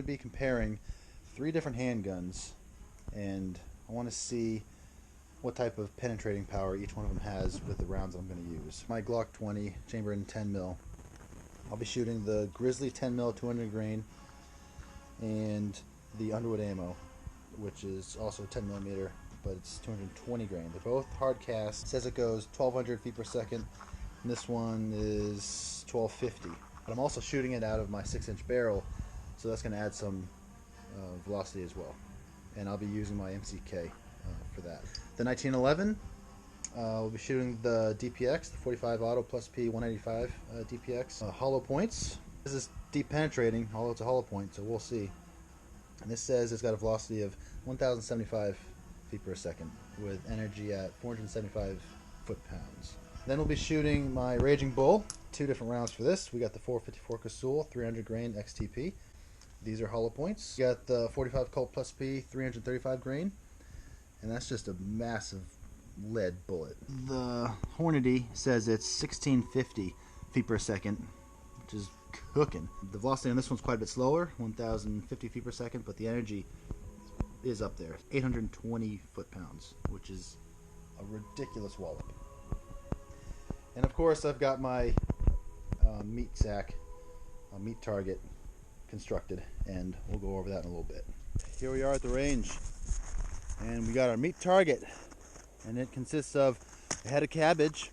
to be comparing 3 different handguns, and I want to see what type of penetrating power each one of them has with the rounds I'm going to use. My Glock 20 chambered in 10 mil. I'll be shooting the Grizzly 10 mil 200 grain and the Underwood ammo, which is also 10 millimeter, but it's 220 grain. They're both hard cast. It says it goes 1200 feet per second, and this one is 1250. But I'm also shooting it out of my 6-inch barrel, so that's going to add some velocity as well. And I'll be using my MCK for that. The 1911, we'll be shooting the DPX, the 45 Auto Plus P 185 DPX. Hollow points. This is deep penetrating, although it's a hollow point, so we'll see. And this says it's got a velocity of 1,075 feet per second with energy at 475 foot-pounds. Then we'll be shooting my Raging Bull. 2 different rounds for this. We got the 454 Casull 300 grain XTP. These are hollow points. We got the 45 Colt Plus P 335 grain, and that's just a massive lead bullet. The Hornady says it's 1650 feet per second, which is cooking. The velocity on this one's quite a bit slower, 1050 feet per second, but the energy is up there, 820 foot-pounds, which is a ridiculous wallop. And of course, I've got my meat sack, meat target constructed, and we'll go over that in a little bit. Here we are at the range, and we got our meat target, and it consists of a head of cabbage,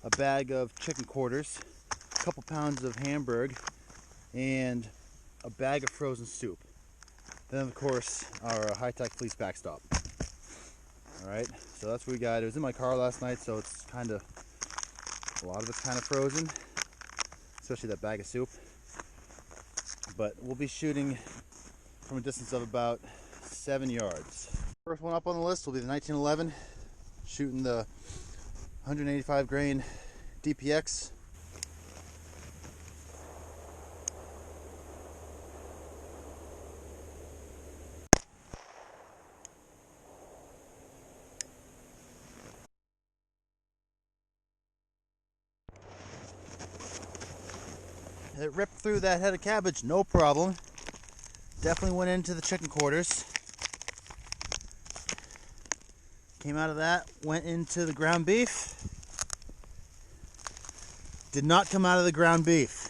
a bag of chicken quarters, a couple pounds of hamburg, and a bag of frozen soup. Then of course our high-tech fleece backstop. Alright, so that's what we got. It was in my car last night, so it's kind of, a lot of it's kind of frozen, especially that bag of soup. But we'll be shooting from a distance of about 7 yards. First one up on the list will be the 1911, shooting the 185 grain DPX. It ripped through that head of cabbage, no problem. Definitely went into the chicken quarters. Came out of that, went into the ground beef. Did not come out of the ground beef.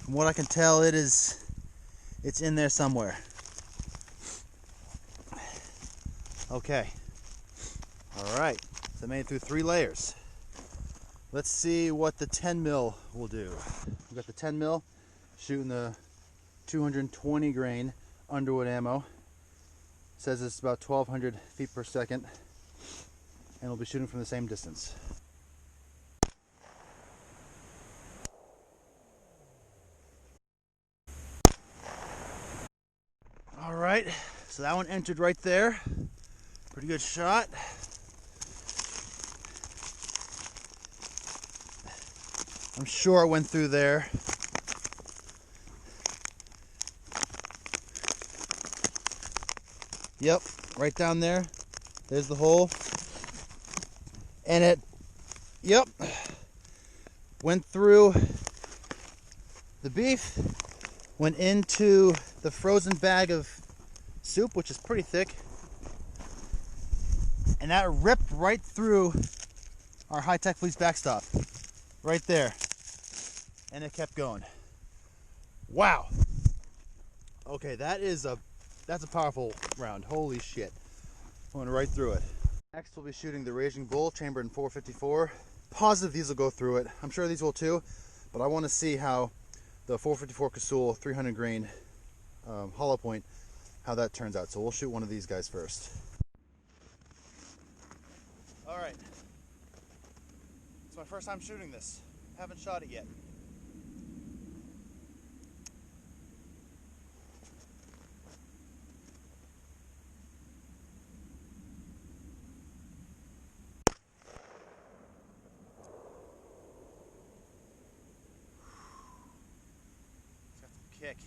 From what I can tell, it's in there somewhere. Okay. All right. So I made it through 3 layers. Let's see what the 10 mil will do. We've got the 10 mil shooting the 220 grain Underwood ammo. It says it's about 1200 feet per second, and we'll be shooting from the same distance. All right, so that one entered right there. Pretty good shot. I'm sure it went through there. Yep, right down there. There's the hole. And it, yep, went through the beef, went into the frozen bag of soup, which is pretty thick. And that ripped right through our high-tech fleece backstop. Right there. And it kept going. Wow. Okay, that's a powerful round. Holy shit. Went right through it. Next we'll be shooting the Raging Bull chambered in 454. Positive these will go through it. I'm sure these will too, but I want to see how the 454 Casull 300 grain hollow point, how that turns out. So we'll shoot one of these guys first. All right. It's my first time shooting this. Haven't shot it yet. It's got some kick.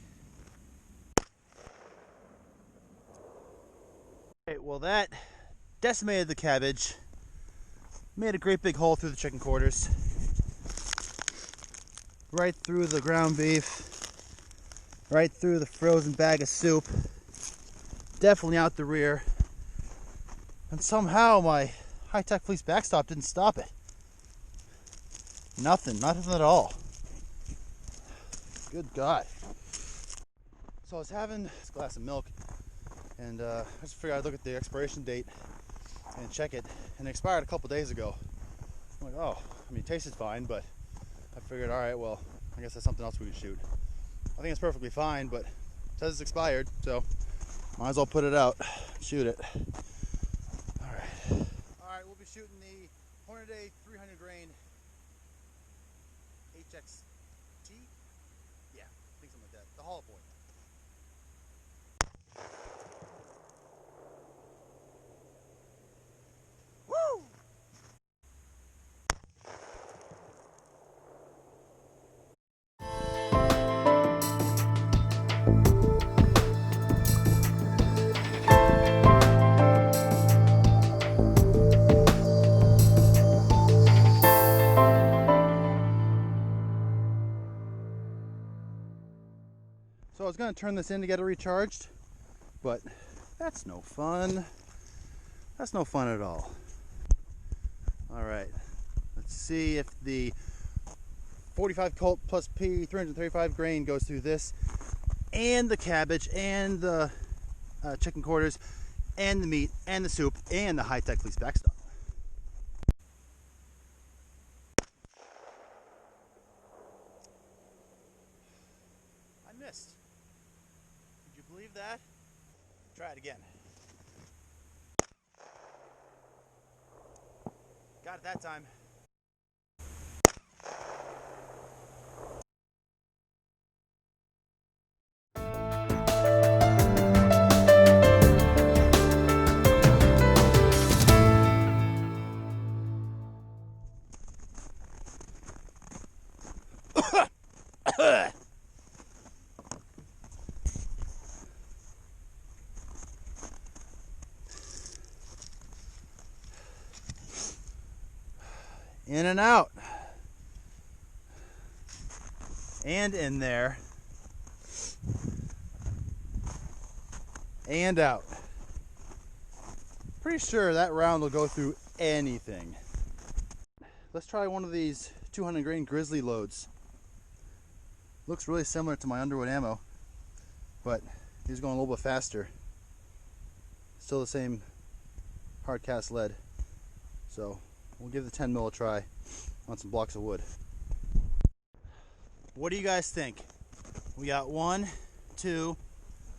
Okay, well that decimated the cabbage. Made a great big hole through the chicken quarters. right through the ground beef, right through the frozen bag of soup, definitely out the rear, and somehow my high-tech fleece backstop didn't stop it. Nothing at all. Good God. So I was having this glass of milk, and I just figured I'd look at the expiration date and check it, and it expired a couple days ago. I'm like, oh, I mean, it tasted fine, but I figured, all right, well, I guess that's something else we could shoot. I think it's perfectly fine, but it says it's expired, so might as well put it out, shoot it. All right, we'll be shooting the Hornady 300 grain HXT? Yeah, I think something like that. The hollow point. Woo! So I was going to turn this in to get it recharged, but that's no fun. That's no fun at all. All right, let's see if the 45 Colt plus P 335 grain goes through this, and the cabbage, and the chicken quarters, and the meat, and the soup, and the high-tech fleece backstop. I missed. Could you believe that? Try it again. Got it that time. In and out. And in there. And out. Pretty sure that round will go through anything. Let's try one of these 200 grain grizzly loads. Looks really similar to my Underwood ammo, but he's going a little bit faster. Still the same hard cast lead. So we'll give the 10 mil a try on some blocks of wood. What do you guys think? We got 1, 2,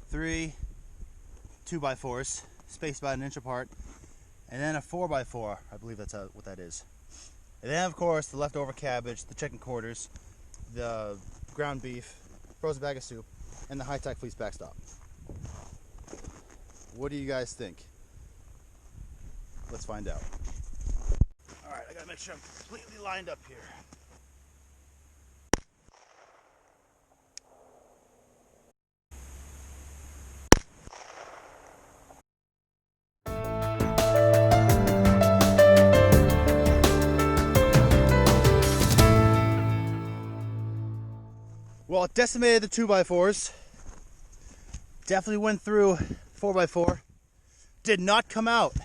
3 2x4s spaced about an inch apart, and then a 4x4. I believe that's what that is. And then of course the leftover cabbage, the chicken quarters, the ground beef, frozen bag of soup, and the high-tech fleece backstop. What do you guys think? Let's find out. Alright, I gotta make sure I'm completely lined up here. Well, it decimated the 2x4s. Definitely went through 4x4. Did not come out.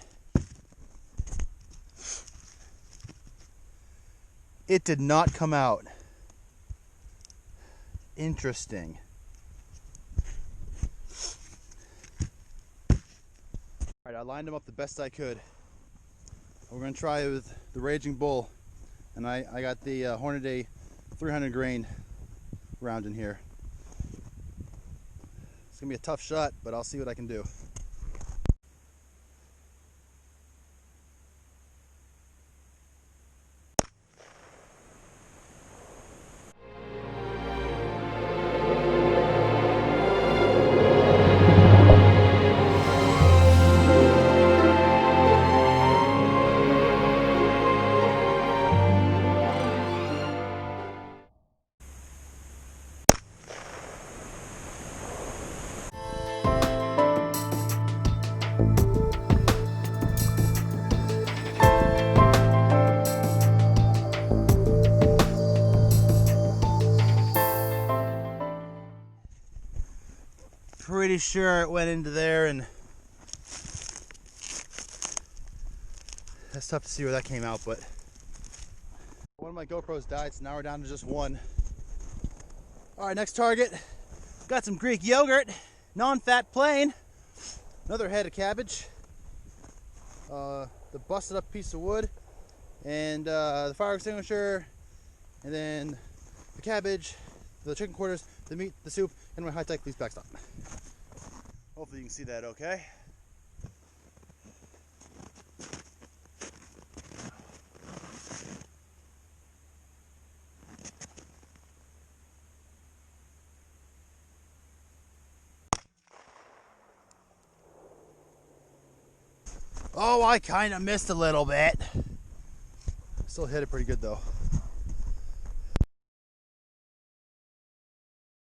It did not come out. Interesting. Alright, I lined them up the best I could. We're going to try with the Raging Bull. And I got the Hornady 300 grain round in here. It's going to be a tough shot, but I'll see what I can do. pretty sure it went into there, and that's tough to see where that came out, but one of my GoPros died, so now we're down to just one. All right, next target. Got some Greek yogurt, non-fat plain, another head of cabbage, the busted up piece of wood, and the fire extinguisher, and then the cabbage, the chicken quarters, the meat, the soup, and my high-tech leaf backstop. Hopefully you can see that okay. Oh, I kind of missed a little bit. Still hit it pretty good though.